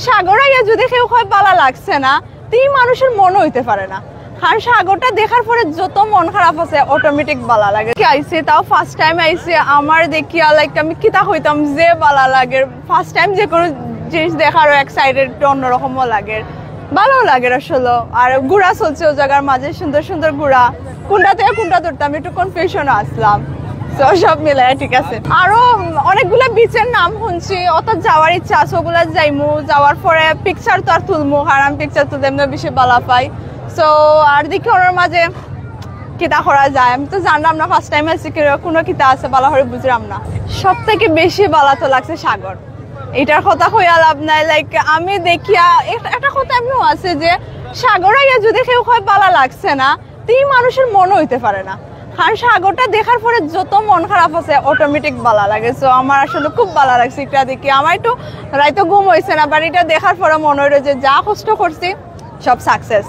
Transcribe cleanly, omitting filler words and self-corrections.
সাগর আইয়া যদি কেউ হয় ভালো লাগছে না, তুই মানুষের মন হইতে পারে না। আর সাগরটা দেখার পরে যত মন খারাপ আছে অটোমেটিক ভালো লাগে। আইসে তাও ফার্স্ট টাইম আইসে, আমার দেখিয়া লাইক আমি কিতা হইতাম যে ভালো লাগে। ফার্স্ট টাইম যে কোনো জিনিস দেখারও এক্সাইটেড, একটু অন্যরকমও লাগে, ভালো লাগে আসলে। আর ঘোড়া চলছে ও জায়গার মাঝে, সুন্দর সুন্দর ঘোড়া, কোনটা থেকে কোনটা ধরতাম একটু কনফিউশনও আসলাম। তো সব মিলে ঠিক আছে। আরো অনেকগুলো বিচের নাম শুনছি, অত যাওয়ার ইচ্ছা আছে, ওগুলা যাইমু। যাওয়ার পরে পিকচার তো আর তুলমু, কারণ আমি পিকচার তুলতে এমনি বেশি ভালো পাই। সো আর দেখি ওনার মাঝে কিতা করা যায়। আমি তো জানলাম না, ফার্স্ট টাইম আসছি, কোনো কিতা আছে ভালো করে বুঝলাম না। সব থেকে বেশি ভালো তো লাগছে সাগর। এটার কথা কইয়া লাভ নাই, লাইক আমি দেখিয়া একটা কথা এমনিও আছে যে সাগর আইয়া যদি কেউ হয় ভালো লাগছে না, তুই মানুষের মন হইতে পারে না। আর সাগরটা দেখার পরে যত মন খারাপ আছে অটোমেটিক ভালো লাগে। সো আমার আসলে খুব ভালো লাগছে এটা দেখি। আমার একটু রাইতো ঘুম হয়েছে না, বাট এটা দেখার পরে মনে হইল যে যা কষ্ট করছি সব সাকসেস।